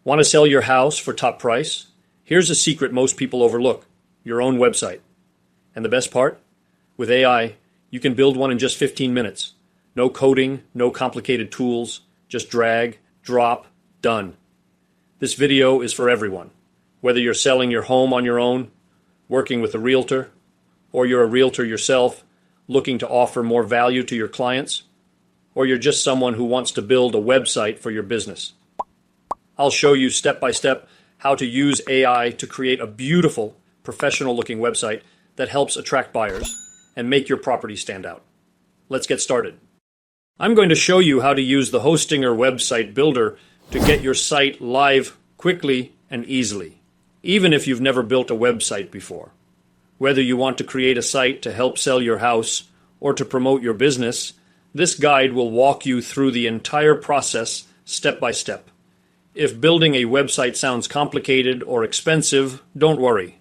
Want to sell your house for top price? Here's a secret most people overlook: your own website. And the best part? With AI, you can build one in just 15 minutes. No coding, no complicated tools, just drag, drop, done. This video is for everyone. Whether you're selling your home on your own, working with a realtor, or you're a realtor yourself, looking to offer more value to your clients, or you're just someone who wants to build a website for your business. I'll show you step by step how to use AI to create a beautiful, professional-looking website that helps attract buyers and make your property stand out. Let's get started. I'm going to show you how to use the Hostinger website builder to get your site live quickly and easily, even if you've never built a website before. Whether you want to create a site to help sell your house or to promote your business, this guide will walk you through the entire process step by step. If building a website sounds complicated or expensive, don't worry.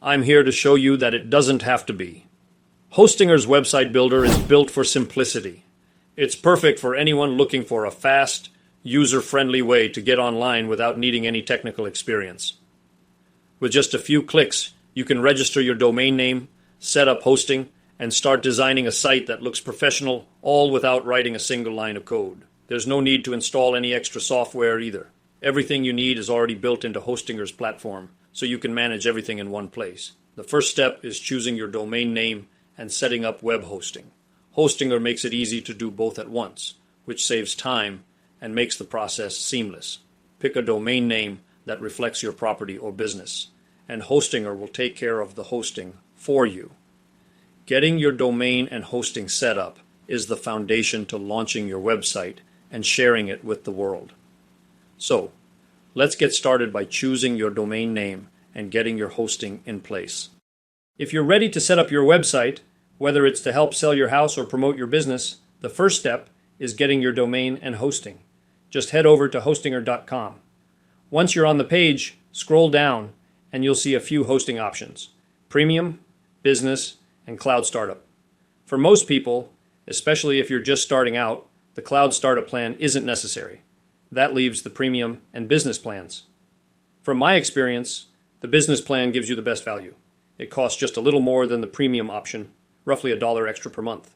I'm here to show you that it doesn't have to be. Hostinger's website builder is built for simplicity. It's perfect for anyone looking for a fast, user-friendly way to get online without needing any technical experience. With just a few clicks, you can register your domain name, set up hosting, and start designing a site that looks professional, all without writing a single line of code. There's no need to install any extra software either. Everything you need is already built into Hostinger's platform, so you can manage everything in one place. The first step is choosing your domain name and setting up web hosting. Hostinger makes it easy to do both at once, which saves time and makes the process seamless. Pick a domain name that reflects your property or business, and Hostinger will take care of the hosting for you. Getting your domain and hosting set up is the foundation to launching your website and sharing it with the world. So, let's get started by choosing your domain name and getting your hosting in place. If you're ready to set up your website, whether it's to help sell your house or promote your business, the first step is getting your domain and hosting. Just head over to hostinger.com. Once you're on the page, scroll down and you'll see a few hosting options: Premium, Business, and Cloud Startup. For most people, especially if you're just starting out, the Cloud Startup plan isn't necessary. That leaves the Premium and Business plans. From my experience, the Business plan gives you the best value. It costs just a little more than the Premium option, roughly $1 extra per month.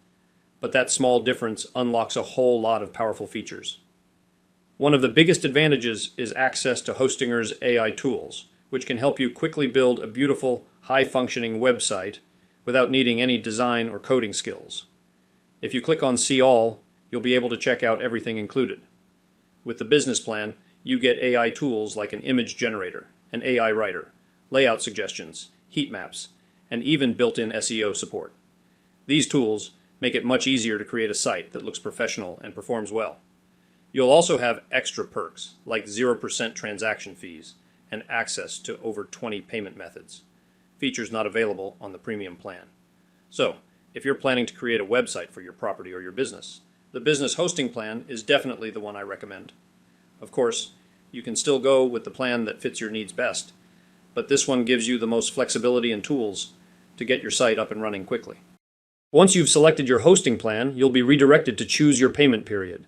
But that small difference unlocks a whole lot of powerful features. One of the biggest advantages is access to Hostinger's AI tools, which can help you quickly build a beautiful, high-functioning website without needing any design or coding skills. If you click on See All, you'll be able to check out everything included. With the Business plan, you get AI tools like an image generator, an AI writer, layout suggestions, heat maps, and even built-in SEO support. These tools make it much easier to create a site that looks professional and performs well. You'll also have extra perks like 0% transaction fees and access to over 20 payment methods, features not available on the Premium plan. So, if you're planning to create a website for your property or your business, the Business hosting plan is definitely the one I recommend. Of course, you can still go with the plan that fits your needs best, but this one gives you the most flexibility and tools to get your site up and running quickly. Once you've selected your hosting plan, you'll be redirected to choose your payment period.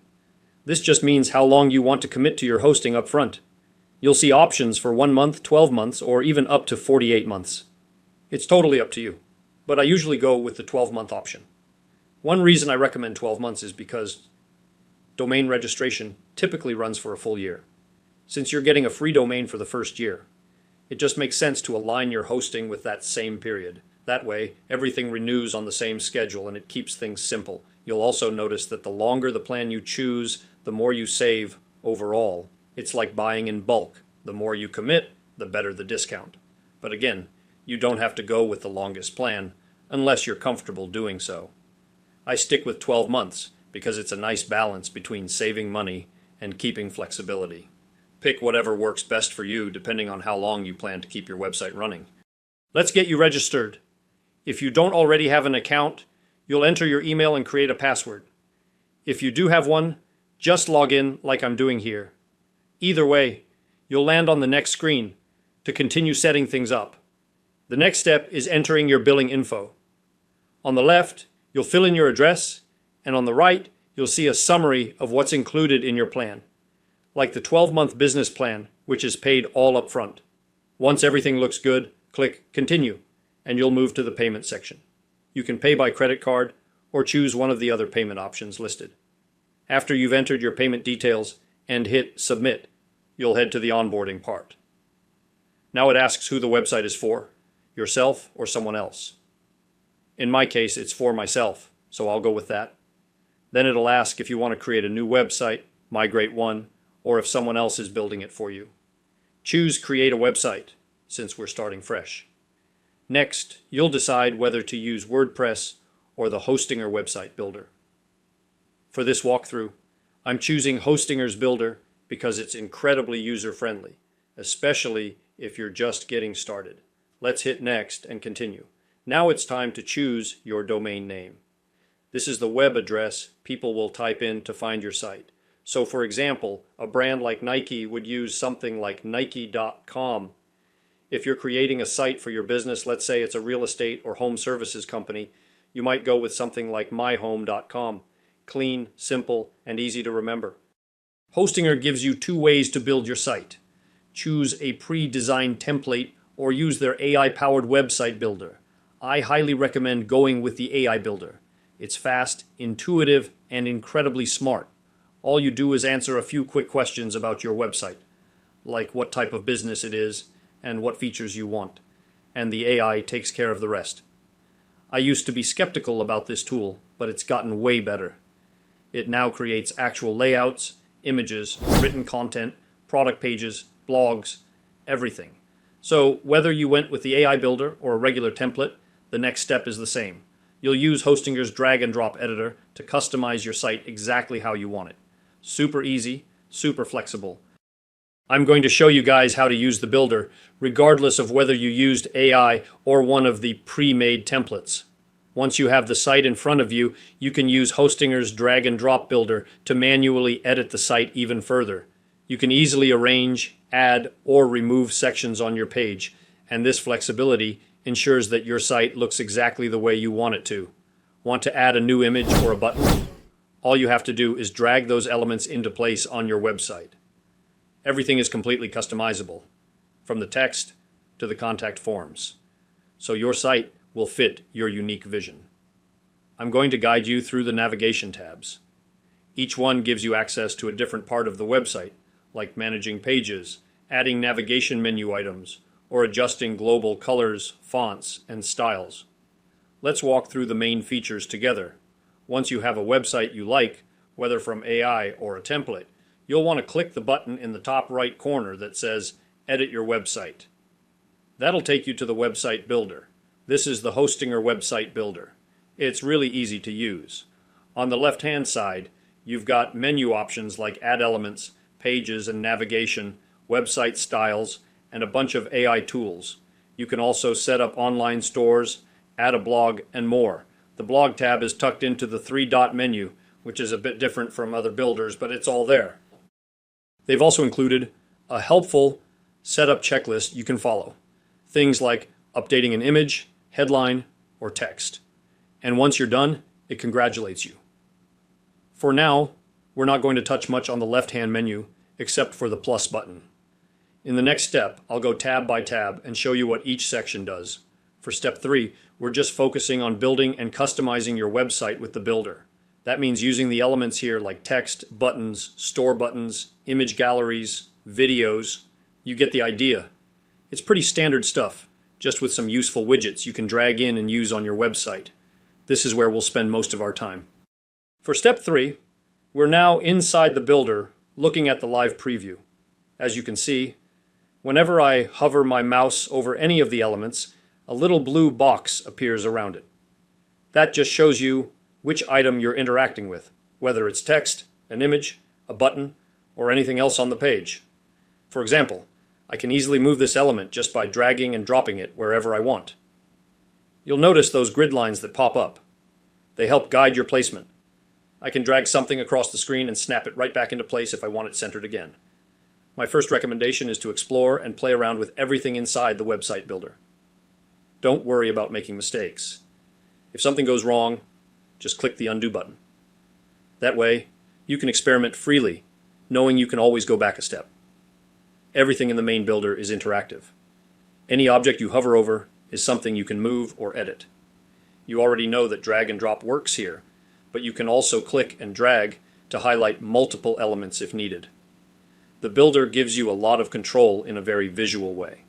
This just means how long you want to commit to your hosting up front. You'll see options for 1 month, 12 months, or even up to 48 months. It's totally up to you, but I usually go with the 12-month option. One reason I recommend 12 months is because domain registration typically runs for a full year. Since you're getting a free domain for the first year, it just makes sense to align your hosting with that same period. That way, everything renews on the same schedule and it keeps things simple. You'll also notice that the longer the plan you choose, the more you save overall. It's like buying in bulk. The more you commit, the better the discount. But again, you don't have to go with the longest plan unless you're comfortable doing so. I stick with 12 months because it's a nice balance between saving money and keeping flexibility. Pick whatever works best for you depending on how long you plan to keep your website running. Let's get you registered. If you don't already have an account, you'll enter your email and create a password. If you do have one, just log in like I'm doing here. Either way, you'll land on the next screen to continue setting things up. The next step is entering your billing info. On the left, you'll fill in your address, and on the right, you'll see a summary of what's included in your plan. Like the 12-month business plan, which is paid all up front. Once everything looks good, click Continue, and you'll move to the payment section. You can pay by credit card or choose one of the other payment options listed. After you've entered your payment details and hit Submit, you'll head to the onboarding part. Now it asks who the website is for, yourself or someone else. In my case, it's for myself, so I'll go with that. Then it'll ask if you want to create a new website, migrate one, or if someone else is building it for you. Choose Create a Website, since we're starting fresh. Next, you'll decide whether to use WordPress or the Hostinger website builder. For this walkthrough, I'm choosing Hostinger's builder because it's incredibly user-friendly, especially if you're just getting started. Let's hit Next and continue. Now it's time to choose your domain name. This is the web address people will type in to find your site. So for example, a brand like Nike would use something like Nike.com. If you're creating a site for your business, let's say it's a real estate or home services company, you might go with something like myhome.com. Clean, simple, and easy to remember. Hostinger gives you two ways to build your site. Choose a pre-designed template or use their AI-powered website builder. I highly recommend going with the AI builder. It's fast, intuitive, and incredibly smart. All you do is answer a few quick questions about your website, like what type of business it is and what features you want, and the AI takes care of the rest. I used to be skeptical about this tool, but it's gotten way better. It now creates actual layouts, images, written content, product pages, blogs, everything. So whether you went with the AI builder or a regular template, the next step is the same. You'll use Hostinger's drag and drop editor to customize your site exactly how you want it. Super easy, super flexible. I'm going to show you guys how to use the builder, regardless of whether you used AI or one of the pre-made templates. Once you have the site in front of you, you can use Hostinger's drag and drop builder to manually edit the site even further. You can easily arrange, add, or remove sections on your page, and this flexibility ensures that your site looks exactly the way you want it to. Want to add a new image or a button? All you have to do is drag those elements into place on your website. Everything is completely customizable, from the text to the contact forms. So your site will fit your unique vision. I'm going to guide you through the navigation tabs. Each one gives you access to a different part of the website, like managing pages, adding navigation menu items, or adjusting global colors, fonts, and styles. Let's walk through the main features together. Once you have a website you like, whether from AI or a template, you'll want to click the button in the top right corner that says Edit Your Website. That'll take you to the website builder. This is the Hostinger website builder. It's really easy to use. On the left-hand side, you've got menu options like Add Elements, Pages and Navigation, Website Styles, and a bunch of AI tools. You can also set up online stores, add a blog, and more. The blog tab is tucked into the three-dot menu, which is a bit different from other builders, but it's all there. They've also included a helpful setup checklist you can follow. Things like updating an image, headline, or text. And once you're done, it congratulates you. For now, we're not going to touch much on the left-hand menu, except for the plus button. In the next step, I'll go tab by tab and show you what each section does. For step 3, we're just focusing on building and customizing your website with the builder. That means using the elements here like text, buttons, store buttons, image galleries, videos. You get the idea. It's pretty standard stuff, just with some useful widgets you can drag in and use on your website. This is where we'll spend most of our time. For step 3, we're now inside the builder looking at the live preview. As you can see, whenever I hover my mouse over any of the elements, a little blue box appears around it. That just shows you which item you're interacting with, whether it's text, an image, a button, or anything else on the page. For example, I can easily move this element just by dragging and dropping it wherever I want. You'll notice those grid lines that pop up. They help guide your placement. I can drag something across the screen and snap it right back into place if I want it centered again. My first recommendation is to explore and play around with everything inside the website builder. Don't worry about making mistakes. If something goes wrong, just click the undo button. That way, you can experiment freely, knowing you can always go back a step. Everything in the main builder is interactive. Any object you hover over is something you can move or edit. You already know that drag and drop works here, but you can also click and drag to highlight multiple elements if needed. The builder gives you a lot of control in a very visual way.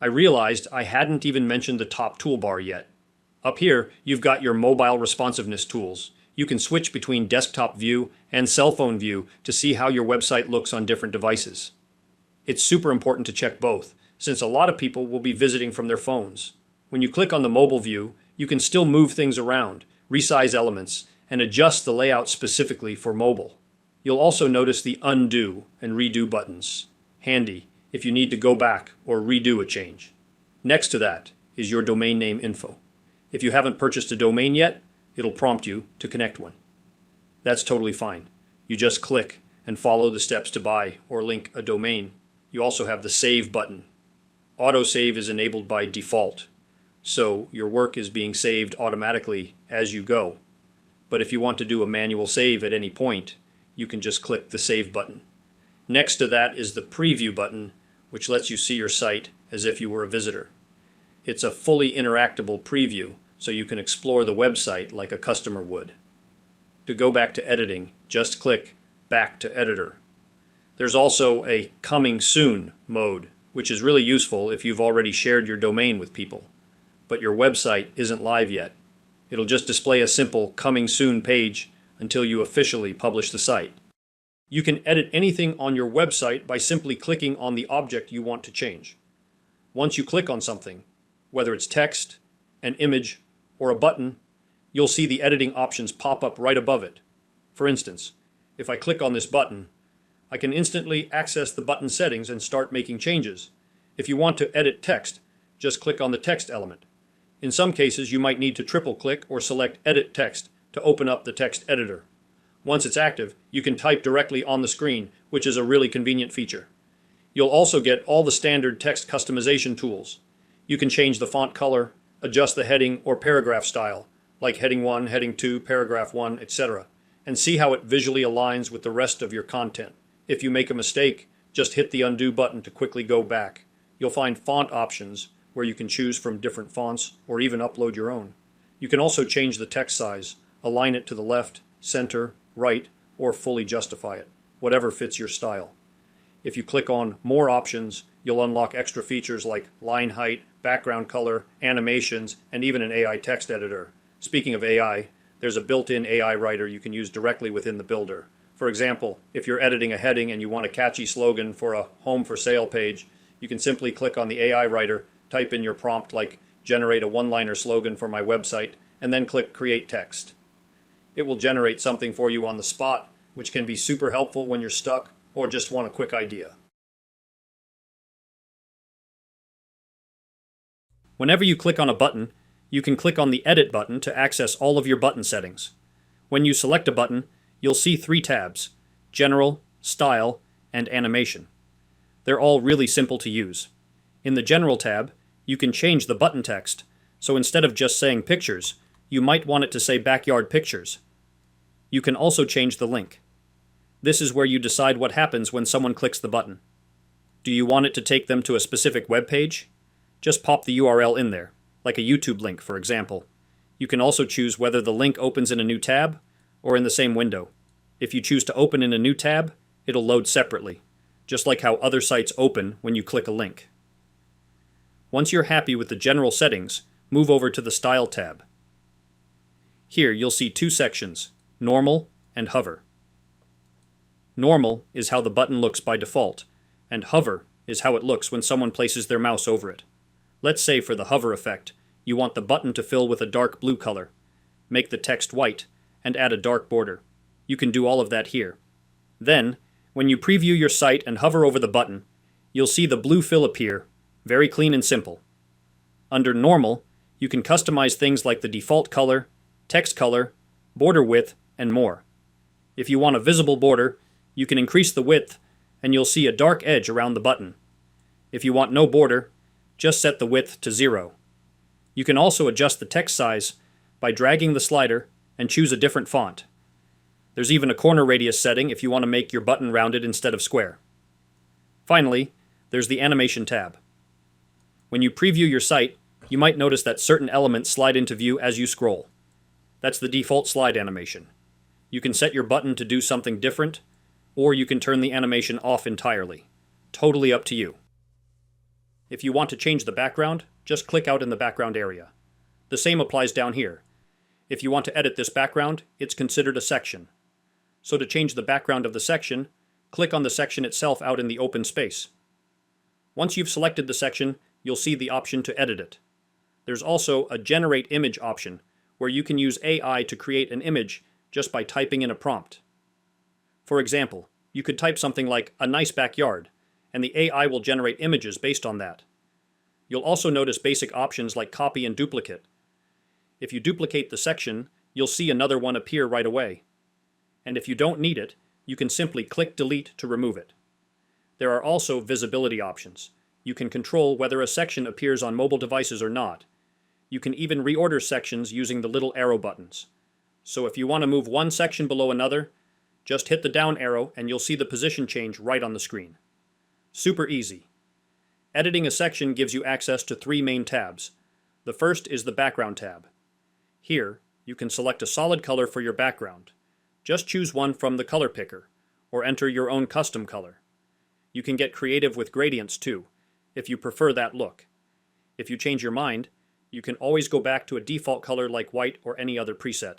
I realized I hadn't even mentioned the top toolbar yet. Up here, you've got your mobile responsiveness tools. You can switch between desktop view and cell phone view to see how your website looks on different devices. It's super important to check both, since a lot of people will be visiting from their phones. When you click on the mobile view, you can still move things around, resize elements, and adjust the layout specifically for mobile. You'll also notice the undo and redo buttons. Handy if you need to go back or redo a change. Next to that is your domain name info. If you haven't purchased a domain yet, it'll prompt you to connect one. That's totally fine. You just click and follow the steps to buy or link a domain. You also have the save button. Autosave is enabled by default, so your work is being saved automatically as you go. But if you want to do a manual save at any point, you can just click the save button. Next to that is the preview button, which lets you see your site as if you were a visitor. It's a fully interactable preview, so you can explore the website like a customer would. To go back to editing, just click Back to Editor. There's also a Coming Soon mode, which is really useful if you've already shared your domain with people, but your website isn't live yet. It'll just display a simple Coming Soon page until you officially publish the site. You can edit anything on your website by simply clicking on the object you want to change. Once you click on something, whether it's text, an image, or a button, you'll see the editing options pop up right above it. For instance, if I click on this button, I can instantly access the button settings and start making changes. If you want to edit text, just click on the text element. In some cases, you might need to triple click or select Edit Text to open up the text editor. Once it's active, you can type directly on the screen, which is a really convenient feature. You'll also get all the standard text customization tools. You can change the font color, adjust the heading or paragraph style, like heading 1, heading 2, paragraph 1, etc., and see how it visually aligns with the rest of your content. If you make a mistake, just hit the undo button to quickly go back. You'll find font options where you can choose from different fonts or even upload your own. You can also change the text size, align it to the left, center, right, or fully justify it, whatever fits your style. If you click on More Options, you'll unlock extra features like line height, background color, animations, and even an AI text editor. Speaking of AI, there's a built-in AI writer you can use directly within the builder. For example, if you're editing a heading and you want a catchy slogan for a home for sale page, you can simply click on the AI writer, type in your prompt like generate a one-liner slogan for my website, and then click Create Text. It will generate something for you on the spot, which can be super helpful when you're stuck or just want a quick idea. Whenever you click on a button, you can click on the Edit button to access all of your button settings. When you select a button, you'll see 3 tabs: General, Style, and Animation. They're all really simple to use. In the General tab, you can change the button text, so instead of just saying Pictures, you might want it to say Backyard Pictures. You can also change the link. This is where you decide what happens when someone clicks the button. Do you want it to take them to a specific web page? Just pop the URL in there, like a YouTube link, for example. You can also choose whether the link opens in a new tab or in the same window. If you choose to open in a new tab, it'll load separately, just like how other sites open when you click a link. Once you're happy with the general settings, move over to the Style tab. Here you'll see 2 sections, Normal and Hover. Normal is how the button looks by default, and Hover is how it looks when someone places their mouse over it. Let's say for the hover effect, you want the button to fill with a dark blue color. Make the text white, and add a dark border. You can do all of that here. Then, when you preview your site and hover over the button, you'll see the blue fill appear, very clean and simple. Under Normal, you can customize things like the default color, text color, border width, and more. If you want a visible border, you can increase the width, and you'll see a dark edge around the button. If you want no border, just set the width to 0. You can also adjust the text size by dragging the slider and choose a different font. There's even a corner radius setting if you want to make your button rounded instead of square. Finally, there's the Animation tab. When you preview your site, you might notice that certain elements slide into view as you scroll. That's the default slide animation. You can set your button to do something different, or you can turn the animation off entirely. Totally up to you. If you want to change the background, just click out in the background area. The same applies down here. If you want to edit this background, it's considered a section. So to change the background of the section, click on the section itself out in the open space. Once you've selected the section, you'll see the option to edit it. There's also a Generate Image option, where you can use AI to create an image just by typing in a prompt. For example, you could type something like "a nice backyard," and the AI will generate images based on that. You'll also notice basic options like copy and duplicate. If you duplicate the section, you'll see another one appear right away. And if you don't need it, you can simply click delete to remove it. There are also visibility options. You can control whether a section appears on mobile devices or not. You can even reorder sections using the little arrow buttons. So if you want to move one section below another, just hit the down arrow and you'll see the position change right on the screen. Super easy. Editing a section gives you access to 3 main tabs. The first is the Background tab. Here, you can select a solid color for your background. Just choose one from the color picker, or enter your own custom color. You can get creative with gradients too, if you prefer that look. If you change your mind, you can always go back to a default color like white or any other preset.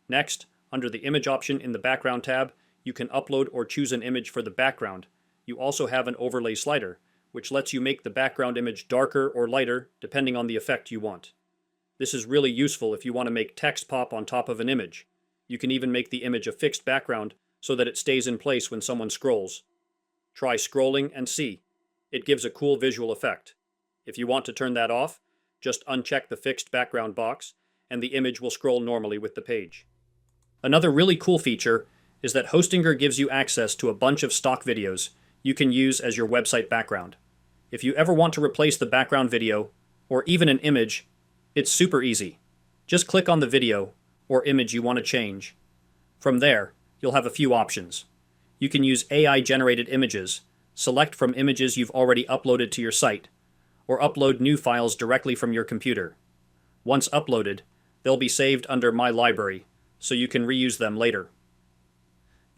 Next, under the Image option in the Background tab, you can upload or choose an image for the background. You also have an overlay slider, which lets you make the background image darker or lighter depending on the effect you want. This is really useful if you want to make text pop on top of an image. You can even make the image a fixed background so that it stays in place when someone scrolls. Try scrolling and see. It gives a cool visual effect. If you want to turn that off, just uncheck the fixed background box and the image will scroll normally with the page. Another really cool feature is that Hostinger gives you access to a bunch of stock videos you can use as your website background. If you ever want to replace the background video, or even an image, it's super easy. Just click on the video or image you want to change. From there, you'll have a few options. You can use AI-generated images, select from images you've already uploaded to your site, or upload new files directly from your computer. Once uploaded, they'll be saved under My Library, so you can reuse them later.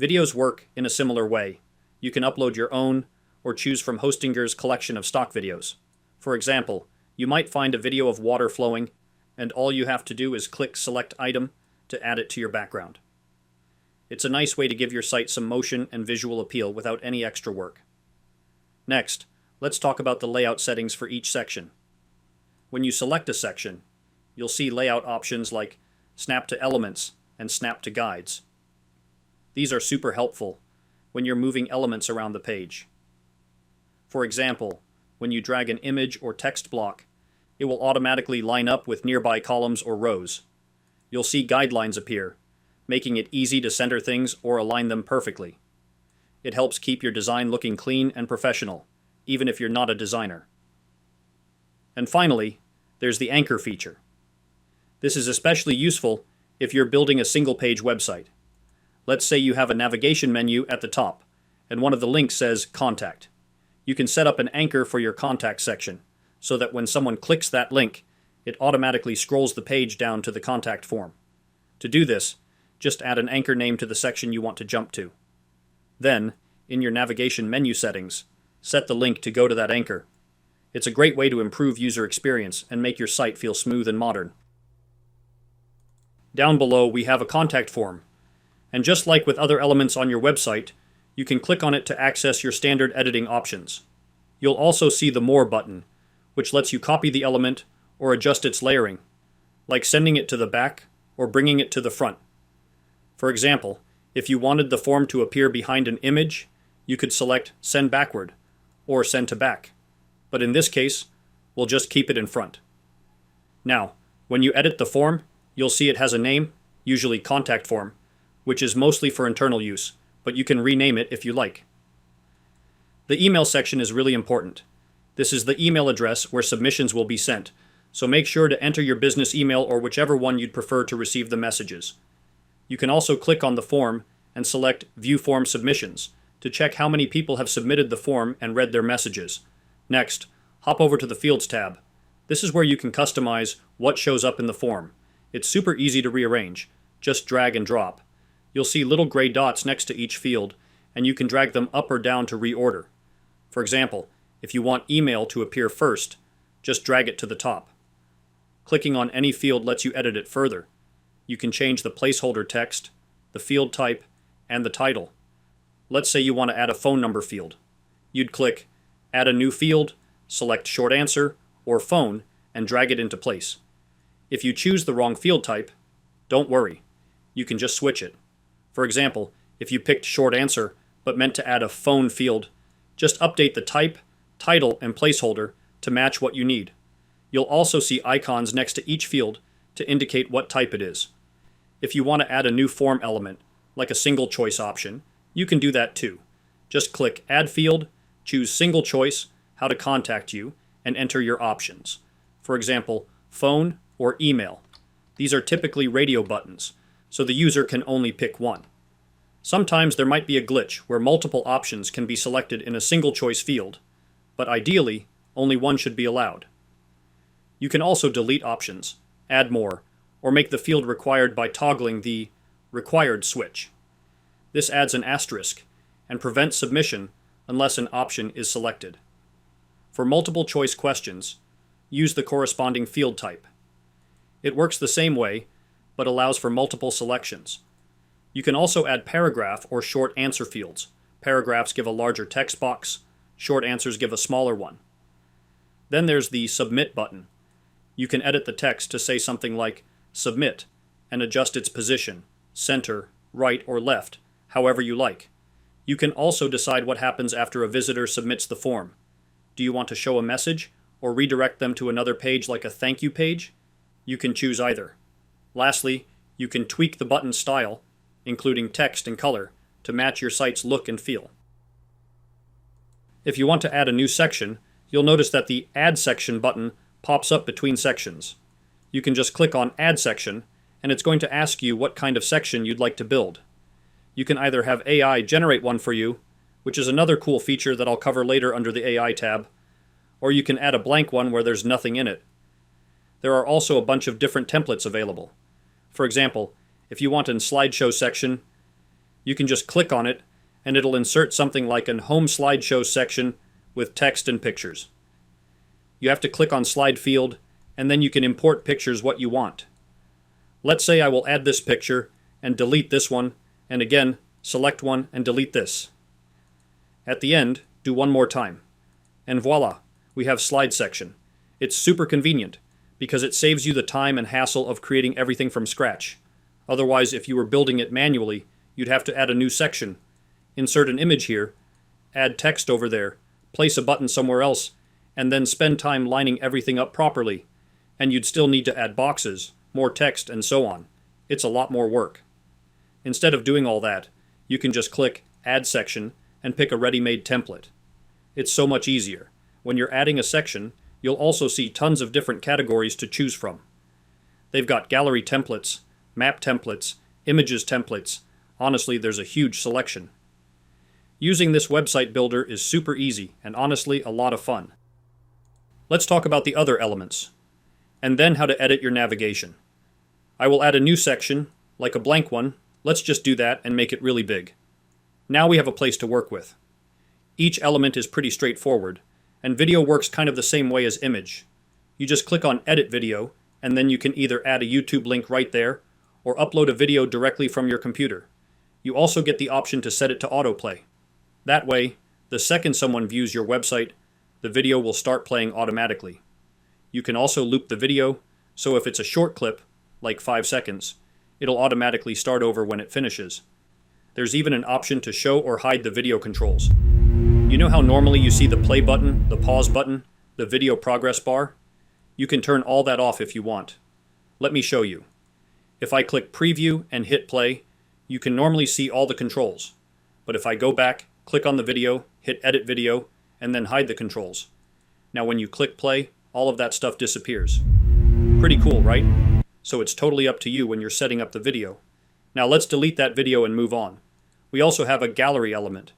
Videos work in a similar way. You can upload your own, or choose from Hostinger's collection of stock videos. For example, you might find a video of water flowing, and all you have to do is click Select Item to add it to your background. It's a nice way to give your site some motion and visual appeal without any extra work. Next, let's talk about the layout settings for each section. When you select a section, you'll see layout options like Snap to Elements and Snap to Guides. These are super helpful when you're moving elements around the page. For example, when you drag an image or text block, it will automatically line up with nearby columns or rows. You'll see guidelines appear, making it easy to center things or align them perfectly. It helps keep your design looking clean and professional, even if you're not a designer. And finally, there's the anchor feature. This is especially useful if you're building a single-page website. Let's say you have a navigation menu at the top, and one of the links says Contact. You can set up an anchor for your Contact section, so that when someone clicks that link, it automatically scrolls the page down to the contact form. To do this, just add an anchor name to the section you want to jump to. Then, in your navigation menu settings, set the link to go to that anchor. It's a great way to improve user experience and make your site feel smooth and modern. Down below, we have a contact form. And just like with other elements on your website, you can click on it to access your standard editing options. You'll also see the More button, which lets you copy the element or adjust its layering, like sending it to the back or bringing it to the front. For example, if you wanted the form to appear behind an image, you could select Send Backward or Send to Back. But in this case, we'll just keep it in front. Now, when you edit the form, you'll see it has a name, usually Contact Form, which is mostly for internal use, but you can rename it if you like. The email section is really important. This is the email address where submissions will be sent, so make sure to enter your business email or whichever one you'd prefer to receive the messages. You can also click on the form and select View Form Submissions to check how many people have submitted the form and read their messages. Next, hop over to the Fields tab. This is where you can customize what shows up in the form. It's super easy to rearrange. Just drag and drop. You'll see little gray dots next to each field, and you can drag them up or down to reorder. For example, if you want email to appear first, just drag it to the top. Clicking on any field lets you edit it further. You can change the placeholder text, the field type, and the title. Let's say you want to add a phone number field. You'd click Add a new field, select Short Answer or Phone, and drag it into place. If you choose the wrong field type, don't worry. You can just switch it. For example, if you picked Short Answer but meant to add a phone field, just update the type, title, and placeholder to match what you need. You'll also see icons next to each field to indicate what type it is. If you want to add a new form element, like a single choice option, you can do that too. Just click Add Field, choose Single Choice, How to Contact You, and enter your options. For example, phone or email. These are typically radio buttons, so the user can only pick one. Sometimes there might be a glitch where multiple options can be selected in a single choice field, but ideally, only one should be allowed. You can also delete options, add more, or make the field required by toggling the Required switch. This adds an asterisk and prevents submission unless an option is selected. For multiple choice questions, use the corresponding field type. It works the same way, but allows for multiple selections. You can also add paragraph or short answer fields. Paragraphs give a larger text box, short answers give a smaller one. Then there's the Submit button. You can edit the text to say something like Submit and adjust its position, center, right, or left, however you like. You can also decide what happens after a visitor submits the form. Do you want to show a message or redirect them to another page like a thank you page? You can choose either. Lastly, you can tweak the button style, including text and color, to match your site's look and feel. If you want to add a new section, you'll notice that the Add Section button pops up between sections. You can just click on Add Section, and it's going to ask you what kind of section you'd like to build. You can either have AI generate one for you, which is another cool feature that I'll cover later under the AI tab, or you can add a blank one where there's nothing in it. There are also a bunch of different templates available. For example, if you want a slideshow section, you can just click on it and it'll insert something like an home slideshow section with text and pictures. You have to click on Slide field and then you can import pictures what you want. Let's say I will add this picture and delete this one, and again, select one and delete this. At the end, do one more time. And voila, we have slide section. It's super convenient because it saves you the time and hassle of creating everything from scratch. Otherwise, if you were building it manually, you'd have to add a new section, insert an image here, add text over there, place a button somewhere else, and then spend time lining everything up properly. And you'd still need to add boxes, more text, and so on. It's a lot more work. Instead of doing all that, you can just click Add Section and pick a ready-made template. It's so much easier. When you're adding a section, you'll also see tons of different categories to choose from. They've got gallery templates, map templates, images templates. Honestly, there's a huge selection. Using this website builder is super easy and honestly a lot of fun. Let's talk about the other elements, and then how to edit your navigation. I will add a new section, like a blank one. Let's just do that and make it really big. Now we have a place to work with. Each element is pretty straightforward, and video works kind of the same way as image. You just click on Edit Video, and then you can either add a YouTube link right there, or upload a video directly from your computer. You also get the option to set it to autoplay. That way, the second someone views your website, the video will start playing automatically. You can also loop the video, so if it's a short clip, like 5 seconds, it'll automatically start over when it finishes. There's even an option to show or hide the video controls. You know how normally you see the play button, the pause button, the video progress bar? You can turn all that off if you want. Let me show you. If I click Preview and hit play, you can normally see all the controls. But if I go back, click on the video, hit Edit Video, and then hide the controls. Now when you click play, all of that stuff disappears. Pretty cool, right? So it's totally up to you when you're setting up the video. Now let's delete that video and move on. We also have a gallery element.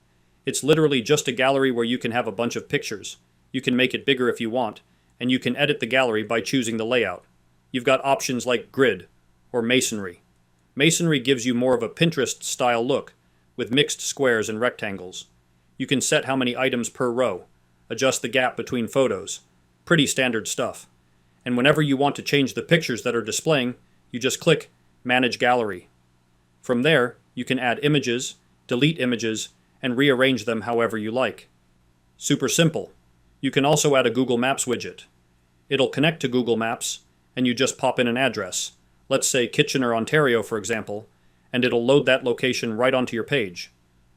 It's literally just a gallery where you can have a bunch of pictures. You can make it bigger if you want, and you can edit the gallery by choosing the layout. You've got options like grid or masonry. Masonry gives you more of a Pinterest-style look, with mixed squares and rectangles. You can set how many items per row, adjust the gap between photos. Pretty standard stuff. And whenever you want to change the pictures that are displaying, you just click Manage Gallery. From there, you can add images, delete images, and rearrange them however you like. Super simple. You can also add a Google Maps widget. It'll connect to Google Maps, and you just pop in an address. Let's say Kitchener, Ontario, for example, and it'll load that location right onto your page.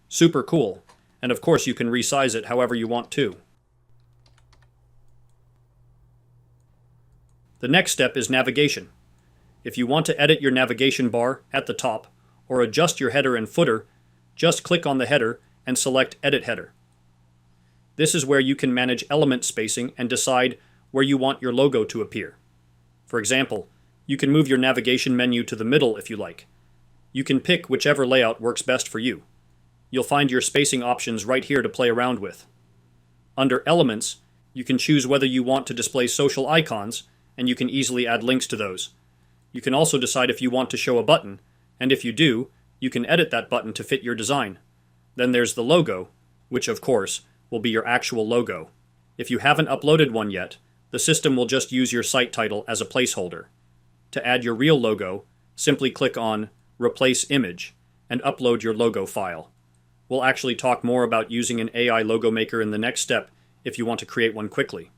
Super cool. And of course you can resize it however you want to. The next step is navigation. If you want to edit your navigation bar at the top, or adjust your header and footer, just click on the header and select Edit Header. This is where you can manage element spacing and decide where you want your logo to appear. For example, you can move your navigation menu to the middle if you like. You can pick whichever layout works best for you. You'll find your spacing options right here to play around with. Under Elements, you can choose whether you want to display social icons, and you can easily add links to those. You can also decide if you want to show a button, and if you do, you can edit that button to fit your design. Then there's the logo, which of course will be your actual logo. If you haven't uploaded one yet, the system will just use your site title as a placeholder. To add your real logo, simply click on Replace Image and upload your logo file. We'll actually talk more about using an AI logo maker in the next step if you want to create one quickly.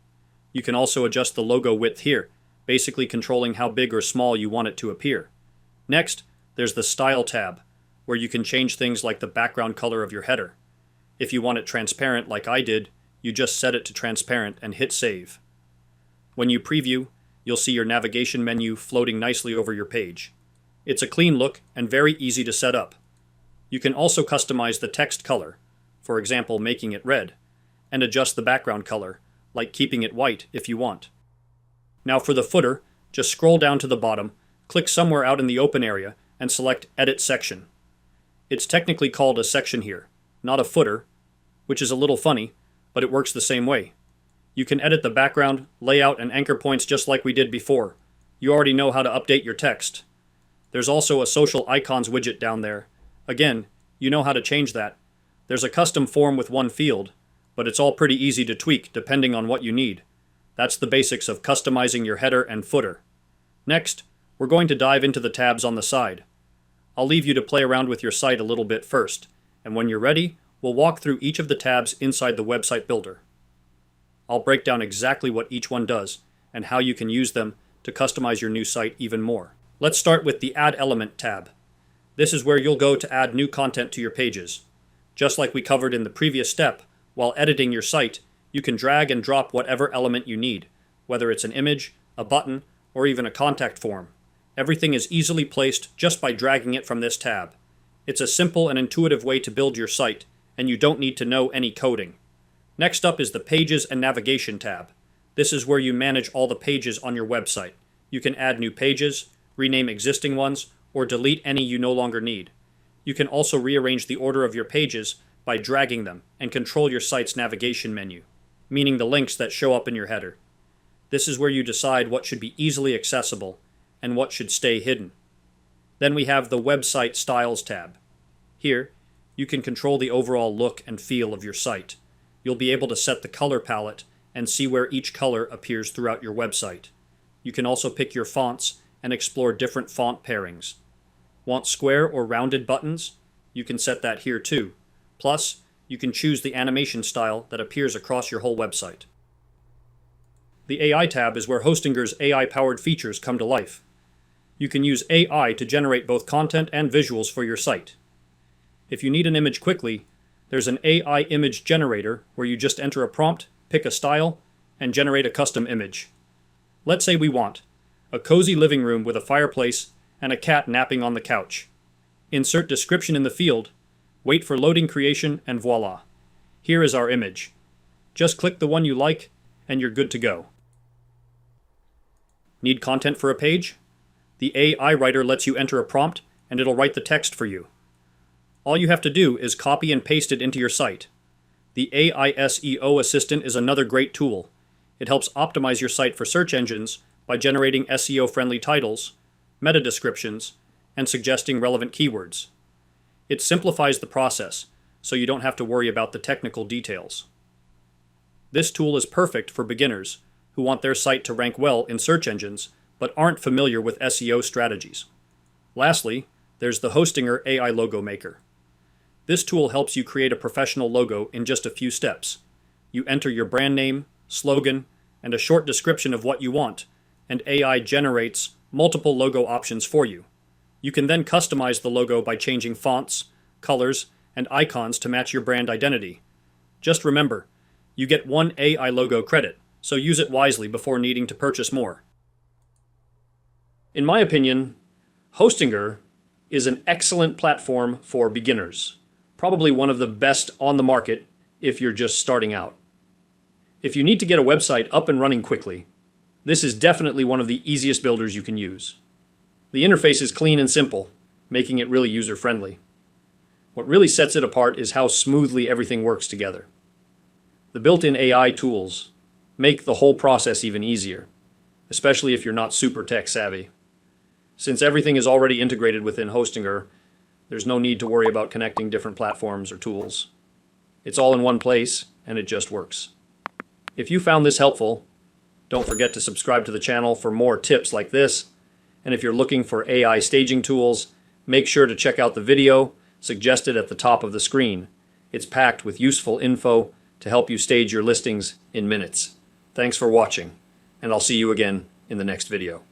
You can also adjust the logo width here, basically controlling how big or small you want it to appear. Next, there's the Style tab, where you can change things like the background color of your header. If you want it transparent like I did, you just set it to transparent and hit Save. When you preview, you'll see your navigation menu floating nicely over your page. It's a clean look and very easy to set up. You can also customize the text color, for example making it red, and adjust the background color, like keeping it white if you want. Now for the footer, just scroll down to the bottom, click somewhere out in the open area, and select Edit Section. It's technically called a section here, not a footer, which is a little funny, but it works the same way. You can edit the background, layout, and anchor points just like we did before. You already know how to update your text. There's also a social icons widget down there. Again, you know how to change that. There's a custom form with one field, but it's all pretty easy to tweak depending on what you need. That's the basics of customizing your header and footer. Next, we're going to dive into the tabs on the side. I'll leave you to play around with your site a little bit first, and when you're ready, we'll walk through each of the tabs inside the website builder. I'll break down exactly what each one does and how you can use them to customize your new site even more. Let's start with the Add Element tab. This is where you'll go to add new content to your pages. Just like we covered in the previous step, while editing your site, you can drag and drop whatever element you need, whether it's an image, a button, or even a contact form. Everything is easily placed just by dragging it from this tab. It's a simple and intuitive way to build your site, and you don't need to know any coding. Next up is the Pages and Navigation tab. This is where you manage all the pages on your website. You can add new pages, rename existing ones, or delete any you no longer need. You can also rearrange the order of your pages by dragging them and control your site's navigation menu, meaning the links that show up in your header. This is where you decide what should be easily accessible and what should stay hidden. Then we have the Website Styles tab. Here, you can control the overall look and feel of your site. You'll be able to set the color palette and see where each color appears throughout your website. You can also pick your fonts and explore different font pairings. Want square or rounded buttons? You can set that here too. Plus, you can choose the animation style that appears across your whole website. The AI tab is where Hostinger's AI-powered features come to life. You can use AI to generate both content and visuals for your site. If you need an image quickly, there's an AI image generator where you just enter a prompt, pick a style, and generate a custom image. Let's say we want a cozy living room with a fireplace and a cat napping on the couch. Insert description in the field, wait for loading creation, and voila. Here is our image. Just click the one you like, and you're good to go. Need content for a page? The AI writer lets you enter a prompt, and it'll write the text for you. All you have to do is copy and paste it into your site. The AI SEO Assistant is another great tool. It helps optimize your site for search engines by generating SEO-friendly titles, meta descriptions, and suggesting relevant keywords. It simplifies the process, so you don't have to worry about the technical details. This tool is perfect for beginners who want their site to rank well in search engines but aren't familiar with SEO strategies. Lastly, there's the Hostinger AI Logo Maker. This tool helps you create a professional logo in just a few steps. You enter your brand name, slogan, and a short description of what you want, and AI generates multiple logo options for you. You can then customize the logo by changing fonts, colors, and icons to match your brand identity. Just remember, you get one AI logo credit, so use it wisely before needing to purchase more. In my opinion, Hostinger is an excellent platform for beginners, probably one of the best on the market if you're just starting out. If you need to get a website up and running quickly, this is definitely one of the easiest builders you can use. The interface is clean and simple, making it really user-friendly. What really sets it apart is how smoothly everything works together. The built-in AI tools make the whole process even easier, especially if you're not super tech-savvy. Since everything is already integrated within Hostinger, there's no need to worry about connecting different platforms or tools. It's all in one place, and it just works. If you found this helpful, don't forget to subscribe to the channel for more tips like this. And if you're looking for AI staging tools, make sure to check out the video suggested at the top of the screen. It's packed with useful info to help you stage your listings in minutes. Thanks for watching, and I'll see you again in the next video.